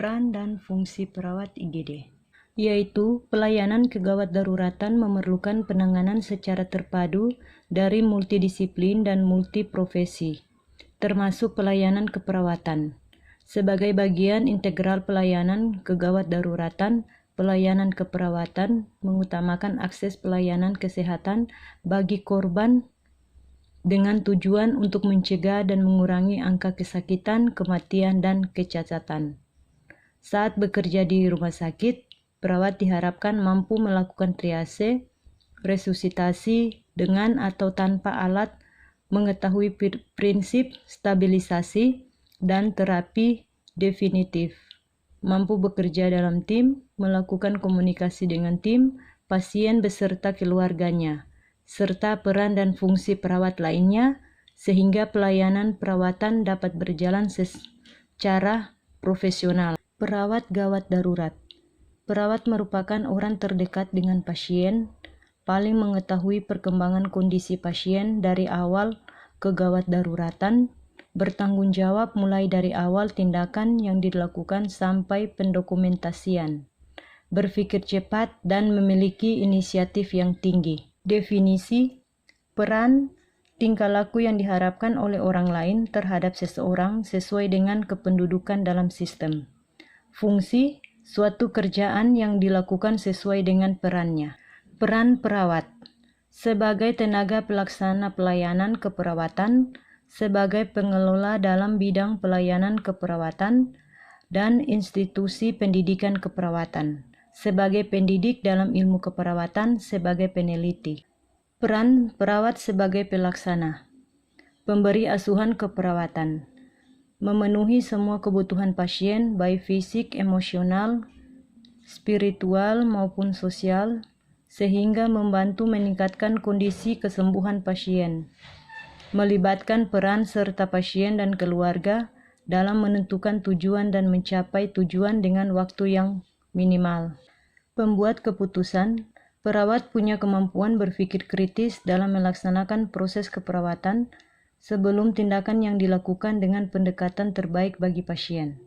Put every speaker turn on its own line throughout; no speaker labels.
Peran dan fungsi perawat IGD, yaitu pelayanan kegawat daruratan memerlukan penanganan secara terpadu dari multidisiplin dan multiprofesi, termasuk pelayanan keperawatan. Sebagai bagian integral pelayanan kegawat daruratan, pelayanan keperawatan mengutamakan akses pelayanan kesehatan bagi korban dengan tujuan untuk mencegah dan mengurangi angka kesakitan, kematian, dan kecacatan. Saat bekerja di rumah sakit, perawat diharapkan mampu melakukan triase, resusitasi dengan atau tanpa alat, mengetahui prinsip stabilisasi dan terapi definitif, mampu bekerja dalam tim, melakukan komunikasi dengan tim, pasien beserta keluarganya, serta peran dan fungsi perawat lainnya, sehingga pelayanan perawatan dapat berjalan secara profesional. Perawat gawat darurat. Perawat merupakan orang terdekat dengan pasien, paling mengetahui perkembangan kondisi pasien dari awal kegawat daruratan, bertanggung jawab mulai dari awal tindakan yang dilakukan sampai pendokumentasian, berpikir cepat dan memiliki inisiatif yang tinggi. Definisi, peran, tingkah laku yang diharapkan oleh orang lain terhadap seseorang sesuai dengan kependudukan dalam sistem. Fungsi, suatu kerjaan yang dilakukan sesuai dengan perannya. Peran perawat, sebagai tenaga pelaksana pelayanan keperawatan, sebagai pengelola dalam bidang pelayanan keperawatan, dan institusi pendidikan keperawatan, sebagai pendidik dalam ilmu keperawatan, sebagai peneliti. Peran perawat sebagai pelaksana, pemberi asuhan keperawatan, memenuhi semua kebutuhan pasien, baik fisik, emosional, spiritual, maupun sosial, sehingga membantu meningkatkan kondisi kesembuhan pasien, melibatkan peran serta pasien dan keluarga dalam menentukan tujuan dan mencapai tujuan dengan waktu yang minimal. Pembuat keputusan, perawat punya kemampuan berpikir kritis dalam melaksanakan proses keperawatan sebelum tindakan yang dilakukan dengan pendekatan terbaik bagi pasien.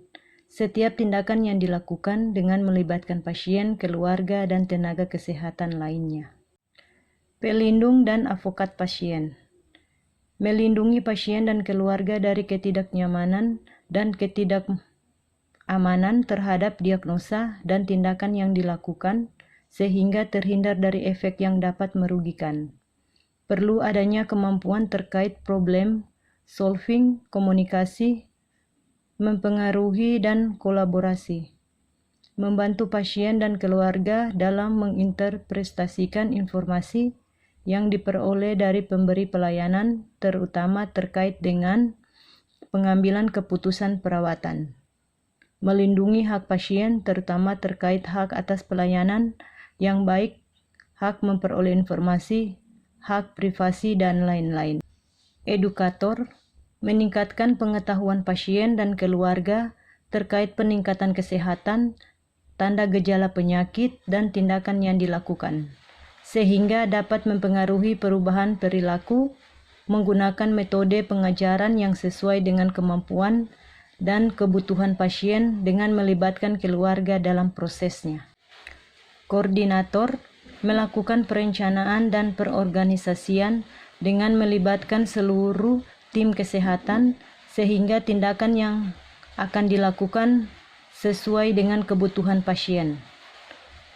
Setiap tindakan yang dilakukan dengan melibatkan pasien, keluarga, dan tenaga kesehatan lainnya. Pelindung dan advokat pasien. Melindungi pasien dan keluarga dari ketidaknyamanan dan ketidakamanan terhadap diagnosa dan tindakan yang dilakukan, sehingga terhindar dari efek yang dapat merugikan. Perlu adanya kemampuan terkait problem solving, komunikasi, mempengaruhi dan kolaborasi. Membantu pasien dan keluarga dalam menginterpretasikan informasi yang diperoleh dari pemberi pelayanan, terutama terkait dengan pengambilan keputusan perawatan. Melindungi hak pasien, terutama terkait hak atas pelayanan yang baik, hak memperoleh informasi, hak privasi, dan lain-lain. Edukator, meningkatkan pengetahuan pasien dan keluarga terkait peningkatan kesehatan, tanda gejala penyakit, dan tindakan yang dilakukan, sehingga dapat mempengaruhi perubahan perilaku, menggunakan metode pengajaran yang sesuai dengan kemampuan dan kebutuhan pasien dengan melibatkan keluarga dalam prosesnya. Koordinator, melakukan perencanaan dan perorganisasian dengan melibatkan seluruh tim kesehatan sehingga tindakan yang akan dilakukan sesuai dengan kebutuhan pasien.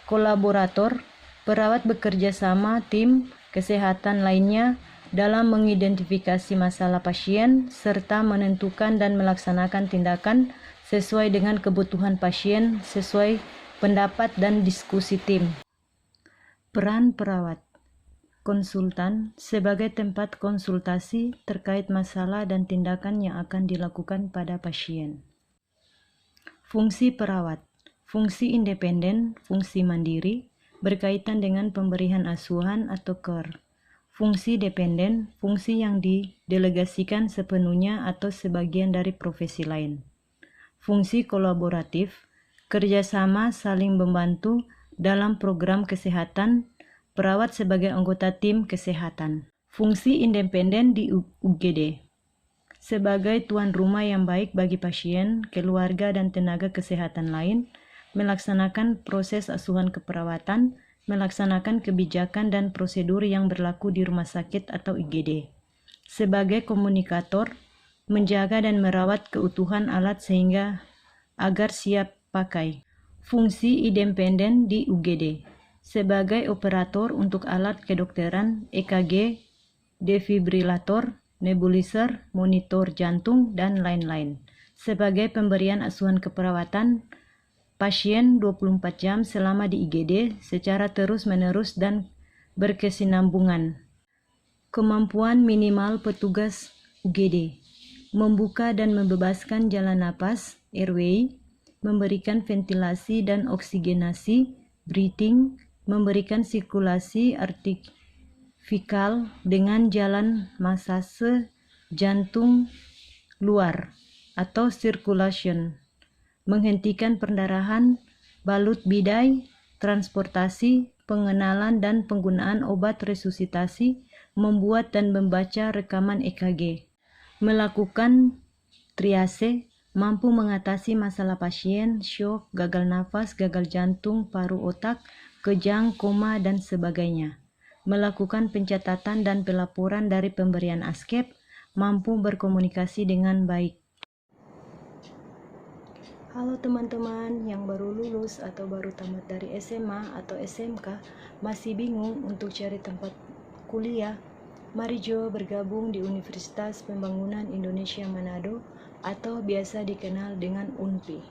Kolaborator, perawat bekerja sama tim kesehatan lainnya dalam mengidentifikasi masalah pasien serta menentukan dan melaksanakan tindakan sesuai dengan kebutuhan pasien sesuai pendapat dan diskusi tim. Peran perawat, konsultan, sebagai tempat konsultasi terkait masalah dan tindakan yang akan dilakukan pada pasien. Fungsi perawat, fungsi independen, fungsi mandiri, berkaitan dengan pemberian asuhan atau care. Fungsi dependen, fungsi yang didelegasikan sepenuhnya atau sebagian dari profesi lain. Fungsi kolaboratif, kerjasama saling membantu dalam program kesehatan, perawat sebagai anggota tim kesehatan. Fungsi independen di UGD, sebagai tuan rumah yang baik bagi pasien, keluarga, dan tenaga kesehatan lain, melaksanakan proses asuhan keperawatan, melaksanakan kebijakan dan prosedur yang berlaku di rumah sakit atau IGD. Sebagai komunikator, menjaga dan merawat keutuhan alat sehingga agar siap pakai. Fungsi independen di UGD. Sebagai operator untuk alat kedokteran, EKG, defibrilator, nebulizer, monitor jantung, dan lain-lain. Sebagai pemberian asuhan keperawatan pasien 24 jam selama di IGD secara terus-menerus dan berkesinambungan. Kemampuan minimal petugas UGD: membuka dan membebaskan jalan napas, airway, memberikan ventilasi dan oksigenasi, breathing, memberikan sirkulasi artifikal dengan jalan masase jantung luar atau circulation, menghentikan perdarahan, balut bidai, transportasi, pengenalan dan penggunaan obat resusitasi, membuat dan membaca rekaman EKG, melakukan triase, mampu mengatasi masalah pasien, syok, gagal nafas, gagal jantung, paru otak, kejang, koma, dan sebagainya. Melakukan pencatatan dan pelaporan dari pemberian ASKEP, mampu berkomunikasi dengan baik. Halo teman-teman yang baru lulus atau baru tamat dari SMA atau SMK, masih bingung untuk cari tempat kuliah? Mari Jo bergabung di Universitas Pembangunan Indonesia Manado atau biasa dikenal dengan UNPI.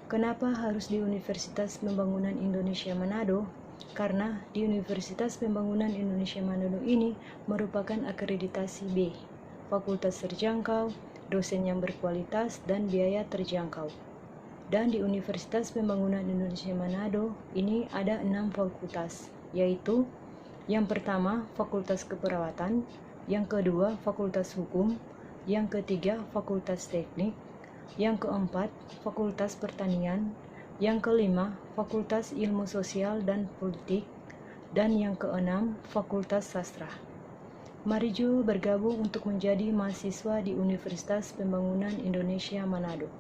Kenapa harus di Universitas Pembangunan Indonesia Manado? Karena di Universitas Pembangunan Indonesia Manado ini merupakan akreditasi B, fakultas terjangkau, dosen yang berkualitas, dan biaya terjangkau. Dan di Universitas Pembangunan Indonesia Manado ini ada 6 fakultas, yaitu yang pertama Fakultas Keperawatan, yang kedua Fakultas Hukum, yang ketiga Fakultas Teknik, yang keempat Fakultas Pertanian, yang kelima Fakultas Ilmu Sosial dan Politik, dan yang keenam Fakultas Sastra. Mari Jo bergabung untuk menjadi mahasiswa di Universitas Pembangunan Indonesia Manado.